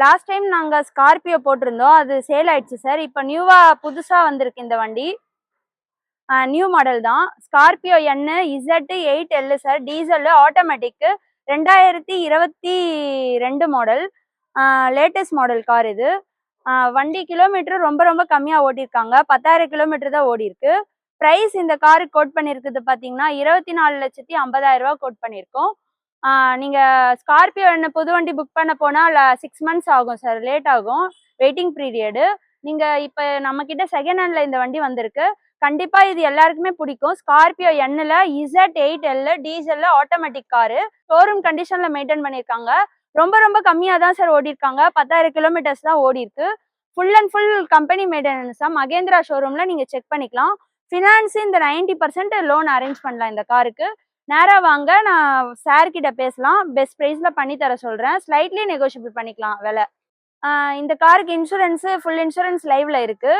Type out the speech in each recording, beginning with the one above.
Last time நாங்க Scorpio போட்டிருந்தோம். அது சேல் ஆயிடுச்சு சார். இப்போ நியூவா புதுசா வந்திருக்கு இந்த வண்டி. நியூ மாடல் தான். Scorpio N Z8L sir. Diesel automatic 2022 model. Latest model car இது. வண்டி கிலோமீட்டர் ரொம்ப ரொம்ப கம்மியா ஓட்டிருக்காங்க. 10,000 கிலோமீட்டர் தான் ஓடி இருக்கு. பிரைஸ் இந்த காருக்கு கோட் பண்ணிருக்குது பாத்தீங்கன்னா 24,50,000 கோட் பண்ணிருக்கோம். நீங்க ஸ்கார்பியோ N புது வண்டி புக் பண்ண போனா 6 months ஆகும் சார். லேட் ஆகும் வெயிட்டிங் பீரியடு. நீங்க இப்ப நம்ம கிட்ட செகண்ட் ஹேண்ட்ல இந்த வண்டி வந்திருக்கு. கண்டிப்பா இது எல்லாருக்குமே பிடிக்கும். ஸ்கார்பியோ Nல Z8L டீசல்ல ஆட்டோமேட்டிக் காரு. ஷோரூம் கண்டிஷன்ல மெயின்டைன் பண்ணிருக்காங்க. ரொம்ப ரொம்ப கம்மியா தான் சார் ஓடி இருக்காங்க. 10,000 கிலோமீட்டர்ஸ் தான் ஓடி இருக்கு. Full and full company maintenance தான். மகேந்திரா ஷோரூம்ல நீங்க செக் பண்ணிக்கலாம். ஃபினான்ஸ் இந்த 90% லோன் அரேஞ்ச் பண்ணலாம் இந்த காருக்கு. நேரா வாங்க, நான் சார் கிட்ட பேசலாம். பெஸ்ட் பிரைஸ்ல பண்ணி தர சொல்றேன். ஸ்லைட்லி நெகோஷியபிள் பண்ணிக்கலாம் விலை. இந்த காருக்கு இன்சூரன்ஸ் ஃபுல் இன்சூரன்ஸ் லைவ்ல இருக்கு.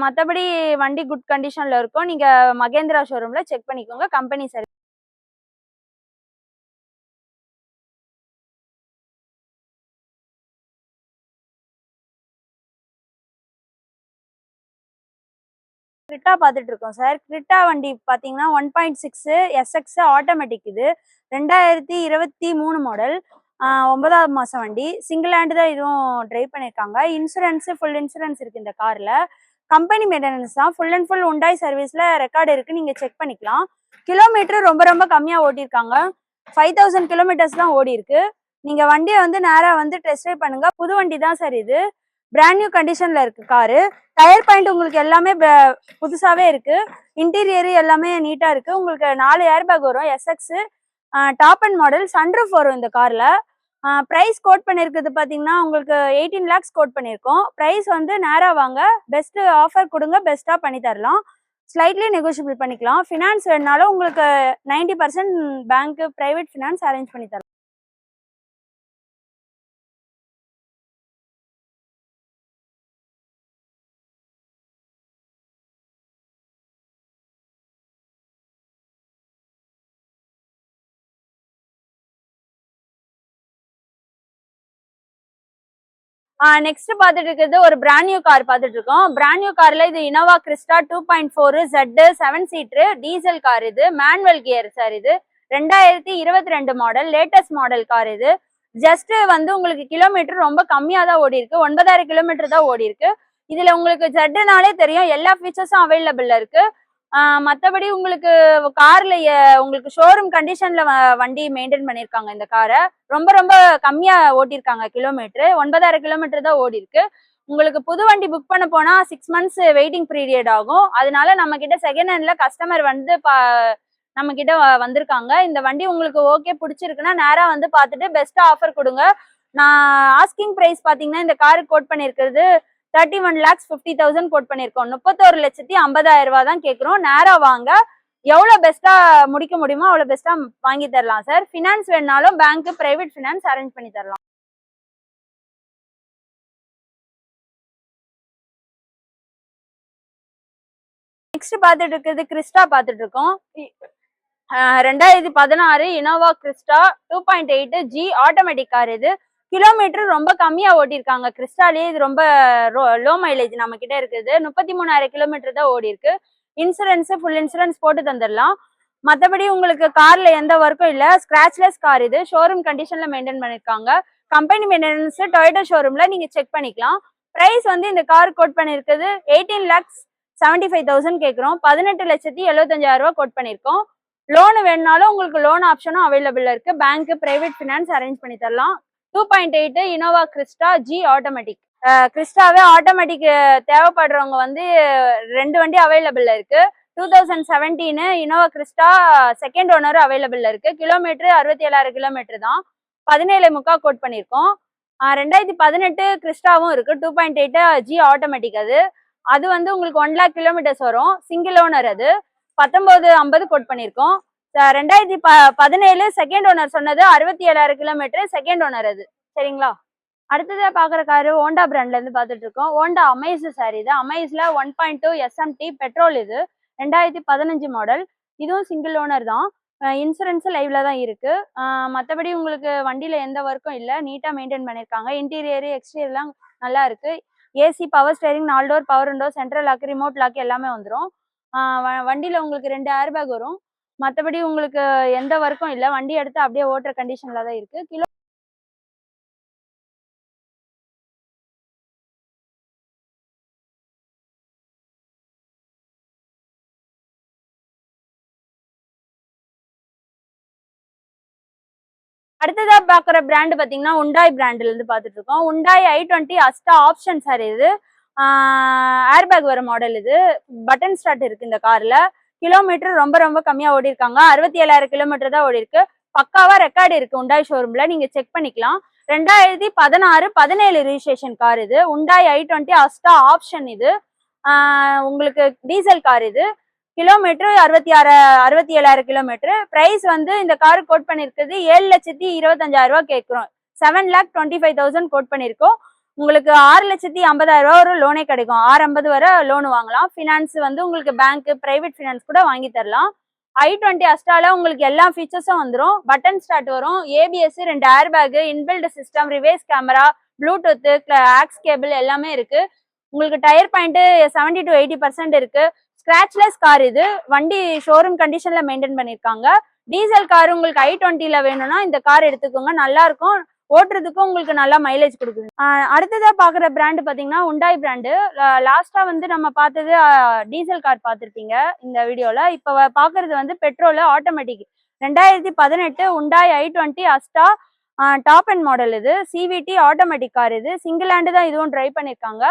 மற்றபடி வண்டி குட் கண்டிஷன்ல இருக்கும். நீங்க மகேந்திரா ஷோரூம்ல செக் பண்ணிக்கோங்க. Company service. கிரிட்டா பார்த்துட்டு இருக்கோம் சார். கிரிட்டா வண்டி பார்த்தீங்கன்னா 1.6 SX ஆட்டோமேட்டிக். இது 2023 மாடல். 9வது மாதம் வண்டி. சிங்கிள் ஹேண்டு தான் இதுவும் ட்ரைவ் பண்ணியிருக்காங்க. இன்சூரன்ஸ் ஃபுல் இன்சூரன்ஸ் இருக்குது இந்த காரில். கம்பெனி மெயின்டெனன்ஸ் தான். ஃபுல் அண்ட் ஃபுல் உண்டாய் சர்வீஸில் ரெக்கார்டு இருக்குது. நீங்கள் செக் பண்ணிக்கலாம். கிலோமீட்டர் ரொம்ப ரொம்ப கம்மியாக ஓட்டியிருக்காங்க. 5,000 கிலோமீட்டர்ஸ் தான் ஓடி இருக்கு. நீங்கள் வண்டியை வந்து நேராக வந்து டெஸ்ட் ட்ரைவ் பண்ணுங்க. புது வண்டி தான் சார் இது. பிராண்ட் நியூ கண்டிஷன்ல இருக்கு காரு. டயர் பாயிண்ட் உங்களுக்கு எல்லாமே புதுசாவே இருக்கு. இன்டீரியர் எல்லாமே நீட்டா இருக்கு. உங்களுக்கு 4 ஏர் பேக் வரும். SX top and model. Sunroof வரும் இந்த கார்ல. பிரைஸ் கோட் பண்ணிருக்குது பாத்தீங்கன்னா உங்களுக்கு 18 lakhs கோட் பண்ணிருக்கோம். பிரைஸ் வந்து நேரா வாங்க, பெஸ்ட் ஆஃபர் கொடுங்க, பெஸ்டா பண்ணி தரலாம். ஸ்லைட்லி நெகோஷியபிள் பண்ணிக்கலாம். ஃபினான்ஸ் வேணுனாலும் உங்களுக்கு 90% பேங்க் பிரைவேட் ஃபினான்ஸ் அரேஞ்ச் பண்ணி தரலாம். நெக்ஸ்ட் பார்த்துட்டு இருக்கிறது ஒரு பிராண்ட் நியூ கார் பார்த்துட்டு இருக்கோம். பிராண்ட் நியூ கார்ல இது Innova Crysta 2.4 Z 7 seater diesel car. இது மேனுவல் கியர் சார். இது 2022 மாடல். லேட்டஸ்ட் மாடல் கார் இது. ஜஸ்ட் வந்து உங்களுக்கு கிலோமீட்டர் ரொம்ப கம்மியா தான் ஓடி இருக்கு. 9,000 கிலோமீட்டர் தான் ஓடி இருக்கு. இதுல உங்களுக்கு ஜெட்னாலே தெரியும், எல்லா ஃபீச்சர்ஸும் அவைலபிள்ல இருக்கு. மற்றபடி உங்களுக்கு கார்ல உங்களுக்கு ஷோரூம் கண்டிஷன்ல வண்டி மெயின்டைன் பண்ணிருக்காங்க. இந்த காரை ரொம்ப ரொம்ப கம்மியா ஓட்டிருக்காங்க. கிலோமீட்டர் 9,000 கிலோமீட்டர் தான் ஓடி இருக்கு. உங்களுக்கு புது வண்டி புக் பண்ண போனா 6 months வெயிட்டிங் பீரியட் ஆகும். அதனால நம்ம கிட்ட செகண்ட் ஹேண்ட்ல கஸ்டமர் வந்து நம்ம கிட்ட வந்திருக்காங்க. இந்த வண்டி உங்களுக்கு ஓகே பிடிச்சிருக்குன்னா நேரா வந்து பார்த்துட்டு பெஸ்டா ஆஃபர் கொடுங்க. நான் ஆஸ்கிங் பிரைஸ் பாத்தீங்கன்னா இந்த காருக்கு கோட் பண்ணிருக்கிறது 31,50,000 கோட் பண்ணிருக்கோம். 31,50,000 தான் கேட்கிறோம். நேரா வாங்க, எவ்வளவு பெஸ்டா முடிக்க முடியுமோ அவ்வளவு பெஸ்டா வாங்கி தரலாம் சார். ஃபினான்ஸ் வேணாலும் பேங்க் பிரைவேட் ஃபினான்ஸ் அரேஞ்ச் பண்ணி தரலாம். நெக்ஸ்ட் பார்த்துட்டு இருக்கிறது கிறிஸ்டா பார்த்துட்டு இருக்கோம். 2016 Innova Crysta 2.8 G automatic car. இது கிலோமீட்டர் ரொம்ப கம்மியா ஓட்டிருக்காங்க. கிறிஸ்டாலே இது ரொம்ப லோ மைலேஜ் நம்ம கிட்ட இருக்குது. 33,000 கிலோமீட்டர் தான் ஓடி இருக்கு. இன்சூரன்ஸ் ஃபுல் இன்சூரன்ஸ் போட்டு தந்துடலாம். மற்றபடி உங்களுக்கு கார்ல எந்த ஒர்க்கும் இல்லை. ஸ்கிராச்லெஸ் கார். இது ஷோரூம் கண்டிஷன்ல மெயின்டைன் பண்ணிருக்காங்க. கம்பெனி மெயின்டெனன்ஸ் டொயோட்டா ஷோரூம்ல நீங்க செக் பண்ணிக்கலாம். பிரைஸ் வந்து இந்த கார் கோட் பண்ணிருக்குது 18,75,000 கேட்கிறோம். 18,75,000 கோட் பண்ணிருக்கோம். லோனு வேணுனாலும் உங்களுக்கு லோன் ஆப்ஷனும் அவைலபிள்ல இருக்கு. பேங்க் பிரைவேட் ஃபினான்ஸ் அரேஞ்ச் பண்ணி தரலாம். 2.8 இனோவா கிறிஸ்டா G ஆட்டோமேட்டிக். கிறிஸ்டாவே ஆட்டோமேட்டிக் தேவைப்படுறவங்க வந்து 2 வண்டி அவைலபிள்ல இருக்கு. 2017 இனோவா கிறிஸ்டா செகண்ட் ஓனர் அவைலபிள்ல இருக்கு. கிலோமீட்டர் 67,000 கிலோமீட்டர் தான். 17,3 கோட் பண்ணிருக்கோம். 2018 கிறிஸ்டாவும் இருக்கு. 2.8 G ஆட்டோமேட்டிக். அது வந்து உங்களுக்கு 1 lakh கிலோமீட்டர்ஸ் வரும். Single owner. அது 19,50 கோட் பண்ணிருக்கோம். 2017 செகண்ட் ஓனர் சொன்னது 67,000 கிலோமீட்டர் செகண்ட் ஓனர். அது சரிங்களா? அடுத்ததா பாக்குற காரு ஹோண்டா பிராண்ட்ல இருந்து பாத்துட்டு இருக்கோம். Honda Amaze sir. இது அமேஸ்ல 1.2 SMT பெட்ரோல். இது 2015 மாடல். இதுவும் சிங்கிள் ஓனர் தான். இன்சூரன்ஸ் லைவ்ல தான் இருக்கு. மற்றபடி உங்களுக்கு வண்டியில எந்த ஒர்க்கும் இல்லை, நீட்டா மெயின்டைன் பண்ணியிருக்காங்க. இன்டீரியர் எக்ஸ்டீரியர்லாம் நல்லா இருக்கு. AC, power steering, 4 door, power window, central lock, remote lock எல்லாமே வந்துடும். வண்டியில உங்களுக்கு 2 ஏர் பேக் வரும். மற்றபடி உங்களுக்கு எந்த ஒர்க்கும் இல்லை, வண்டி எடுத்து அப்படியே ஓட்டுற கண்டிஷன்ல தான் இருக்கு. அடுத்ததா பாக்குற பிராண்ட் பாத்தீங்கன்னா உண்டாய் பிராண்ட்ல இருந்து பாத்துட்டு இருக்கோம். உண்டாய் i20 அஸ்டா ஆப்ஷன் சார் இது. ஏர் பேக் வர மாடல் இது. பட்டன் ஸ்டார்ட் இருக்கு இந்த கார்ல. கிலோமீட்டர் ரொம்ப ரொம்ப கம்மியா ஓடி இருக்காங்க. 67,000 கிலோமீட்டர் தான் ஓடி இருக்கு. பக்காவா ரெக்கார்டு இருக்கு உண்டாய் ஷோரூம்ல, நீங்க செக் பண்ணிக்கலாம். 2016-17 ரிஜிஸ்ட்ரேஷன் கார் இது. உண்டாய் i20 அஸ்டா ஆப்ஷன் இது. உங்களுக்கு டீசல் கார் இது. Kilometre 67,000 kilometre. பிரைஸ் வந்து இந்த கார் கோட் பண்ணிருக்குது 7,25,000 கேட்கிறோம். 7,25,000 கோட் பண்ணிருக்கோம். உங்களுக்கு 6,50,000 ஒரு லோனே கிடைக்கும். 650 வரை லோன் வாங்கலாம். பினான்ஸ் வந்து உங்களுக்கு பேங்க், பிரைவேட் பினான்ஸ் கூட வாங்கி தரலாம். i20 அஸ்டால உங்களுக்கு எல்லா ஃபீச்சர்ஸும் வந்துடும். பட்டன் ஸ்டார்ட் வரும், ABS, 2 air bag, inbuilt system, reverse camera, Bluetooth, aux cable எல்லாமே இருக்கு. உங்களுக்கு டயர் பாயிண்ட் 70 to 80% இருக்கு. ஸ்கிராச்லெஸ் கார் இது. வண்டி ஷோரூம் கண்டிஷன்ல மெயின்டைன் பண்ணிருக்காங்க. டீசல் கார் உங்களுக்கு i20ல வேணும்னா இந்த கார் எடுத்துக்கோங்க, நல்லா இருக்கும். ஓட்டுறதுக்கும் உங்களுக்கு நல்லா மைலேஜ் கொடுக்குது. அடுத்ததா பாக்குற பிராண்ட் பாத்தீங்கன்னா உண்டாய் பிராண்டு. லாஸ்டா வந்து நம்ம பார்த்தது டீசல் கார் பார்த்துருப்பீங்க இந்த வீடியோல. இப்ப பாக்குறது வந்து பெட்ரோல் ஆட்டோமேட்டிக் 2018 உண்டாய் i20 அஸ்டா டாப் அண்ட் மாடல் இது. சிவிடி ஆட்டோமேட்டிக் கார் இது. சிங்கிள் ஹேண்டு தான் இதுவும் டிரைவ் பண்ணிருக்காங்க.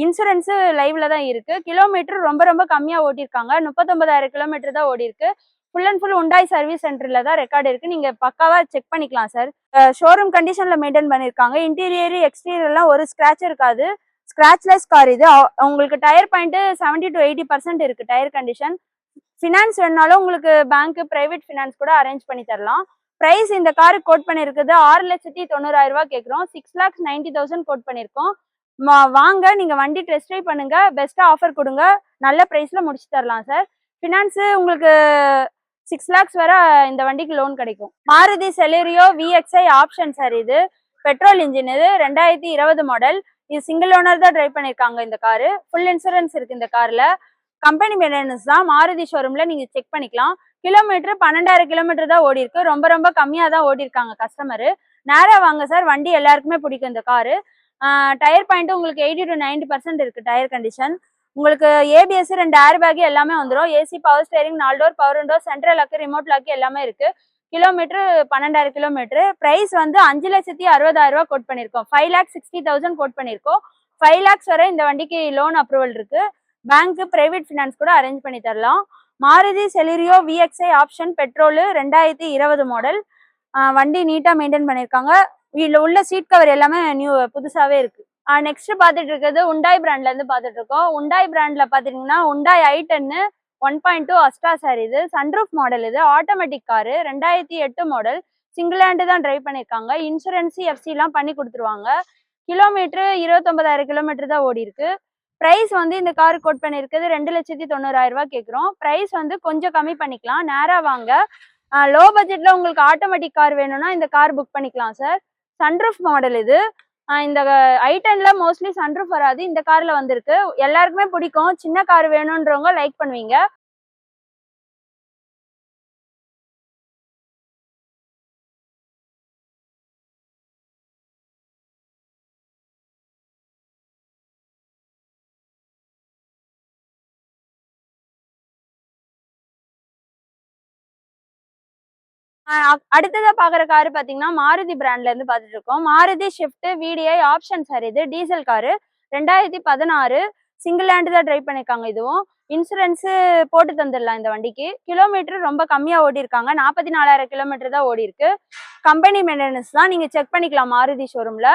இன்சூரன்ஸ் லைவ்ல தான் இருக்கு. கிலோமீட்டர் ரொம்ப ரொம்ப கம்மியா ஓட்டிருக்காங்க. 39,000 கிலோமீட்டர் தான் ஓடி இருக்கு. ஃபுல் அண்ட் ஃபுல் உண்டாய் சர்வீஸ் சென்டர்ல தான் ரெக்கார்டு இருக்கு. நீங்க பக்காவா செக் பண்ணிக்கலாம் சார். ஷோரூம் கண்டிஷன்ல மெயின்டைன் பண்ணிருக்காங்க. இன்டீரியர் எக்ஸ்டீரியர் எல்லாம் ஒரு ஸ்கிராட்ச் இருக்காது. ஸ்கிராச்லெஸ் கார் இது. உங்களுக்கு டயர் பாயிண்ட் 70 to 80% இருக்கு டயர் கண்டிஷன். ஃபினான்ஸ் வேணாலும் உங்களுக்கு பேங்க், பிரைவேட் ஃபினான்ஸ் கூட அரேஞ்ச் பண்ணி தரலாம். பிரைஸ் இந்த காருக்கு கோட் பண்ணிருக்குது 6,90,000 கேட்குறோம். 6,90,000 கோட் பண்ணிருக்கோம். வாங்க, நீங்க வண்டி டெஸ்ட் ட்ரைவ் பண்ணுங்க, பெஸ்டா ஆஃபர் கொடுங்க, நல்ல பிரைஸ்ல முடிச்சு தரலாம் சார். ஃபினான்ஸ் உங்களுக்கு 6 lakhs வரை இந்த வண்டிக்கு லோன் கிடைக்கும். Maruti Celerio VXI option sir இது. பெட்ரோல் இன்ஜின் இது. 2020 மாடல். இது சிங்கிள் ஓனர் தான் டிரைவ் பண்ணிருக்காங்க இந்த காரு. ஃபுல் இன்சூரன்ஸ் இருக்கு இந்த கார்ல. கம்பெனி மெயின்டெனன்ஸ் தான். மாருதி ஷோரூம்ல நீங்க செக் பண்ணிக்கலாம். கிலோமீட்டர் 12,000 கிலோமீட்டர் தான் ஓடி இருக்கு. ரொம்ப ரொம்ப கம்மியா தான் ஓடி இருக்காங்க கஸ்டமர். நேரா வாங்க சார், வண்டி எல்லாருக்குமே பிடிக்கும் இந்த காரு. டயர் பாயிண்ட் உங்களுக்கு 80 to 90% இருக்கு டயர் கண்டிஷன். உங்களுக்கு ஏபிஎஸ், 2 ஏர் பேக் எல்லாமே வந்துடும். AC, power steering, 4 door, power window, central lock, remote lock எல்லாமே இருக்கு. Kilometre 12,000 kilometre. பிரைஸ் வந்து 5,60,000 கோட் பண்ணிருக்கோம். 5,60,000 கோட் பண்ணிருக்கோம். 5 lakhs வரை இந்த வண்டிக்கு லோன் அப்ரூவல் இருக்கு. பேங்க், பிரைவேட் ஃபினான்ஸ் கூட அரேஞ்ச் பண்ணி தரலாம். Maruti Celerio VXI option petrol 2020 model. வண்டி நீட்டா மெயின்டைன் பண்ணிருக்காங்க. இதுல உள்ள சீட் கவர் எல்லாமே புதுசாவே இருக்கு. நெக்ஸ்ட் பாத்துட்டு இருக்கிறது உண்டாய் பிராண்ட்ல இருந்து பாத்துட்டு இருக்கோம். உண்டாய் பிராண்ட்ல பாத்தீங்கன்னா உண்டாய் i10 1.2 அஸ்டா சார் இது. சன்ரூஃப் மாடல் இது. Automatic car. 2008 model. Single hand தான் டிரைவ் பண்ணிருக்காங்க. இன்சூரன்ஸ் FC எல்லாம் பண்ணி கொடுத்துருவாங்க. கிலோமீட்டர் 29,000 கிலோமீட்டர் தான் ஓடி இருக்கு. பிரைஸ் வந்து இந்த கார் கோட் பண்ணிருக்குது 2,90,000 கேட்குறோம். பிரைஸ் வந்து கொஞ்சம் கம்மி பண்ணிக்கலாம். நேரா வாங்க. லோ பட்ஜெட்ல உங்களுக்கு ஆட்டோமேட்டிக் கார் வேணும்னா இந்த கார் புக் பண்ணிக்கலாம் சார். சன்ரூஃப் மாடல் இது. இந்த i10ல மோஸ்ட்லி சன்ரூஃப் வராது, இந்த கார்ல வந்திருக்கு. எல்லாருக்குமே பிடிக்கும். சின்ன கார் வேணும்ன்றவங்க லைக் பண்ணுவீங்க. அடுத்ததா பாக்குற காரு பாத்தீங்கன்னா மாருதி பிராண்ட்ல இருந்து பாத்துட்டு இருக்கோம். Maruti swift VDI option sir இது. Diesel car. 2016 சிங்கிள் ஹேண்டு தான் டிரைவ் பண்ணிருக்காங்க. இதுவும் இன்சூரன்ஸ் போட்டு தந்துடலாம் இந்த வண்டிக்கு. கிலோமீட்டர் ரொம்ப கம்மியா ஓடி இருக்காங்க. 44,000 கிலோமீட்டர் தான் ஓடி இருக்கு. கம்பெனி மெயின்டெனன்ஸ் தான். நீங்க செக் பண்ணிக்கலாம் மாருதி ஷோரூம்ல.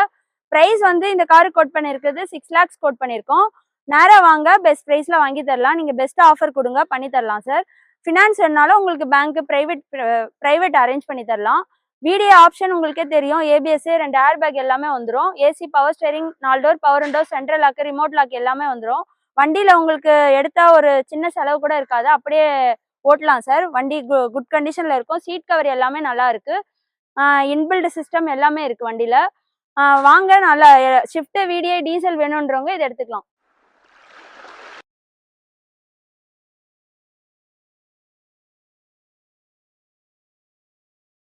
பிரைஸ் வந்து இந்த காரு கோட் பண்ணிருக்குது 6 lakhs கோட் பண்ணிருக்கோம். நேரா வாங்க, பெஸ்ட் பிரைஸ்ல வாங்கி தரலாம். நீங்க பெஸ்ட் ஆஃபர் கொடுங்க, பண்ணி தரலாம் சார். ஃபினான்ஸ் வேணாலும் உங்களுக்கு பேங்க், பிரைவேட் அரேஞ்ச் பண்ணி தரலாம். VDI ஆப்ஷன் உங்களுக்கே தெரியும். ABS, 2 ஏர் பேக் எல்லாமே வந்துடும். AC, power steering, 4 door, power window, central lock, remote lock எல்லாமே வந்துடும். வண்டியில உங்களுக்கு எடுத்தா ஒரு சின்ன செலவு கூட இருக்காது. அப்படியே ஓட்டலாம் சார். வண்டி குட் கண்டிஷன்ல இருக்கும். சீட் கவர் எல்லாமே நல்லா இருக்கு. இன்பில்ட் சிஸ்டம் எல்லாமே இருக்கு வண்டியில. வாங்க நல்லா ஷிஃப்ட், VDI, டீசல் வேணுன்றவங்க இதை எடுத்துக்கலாம்.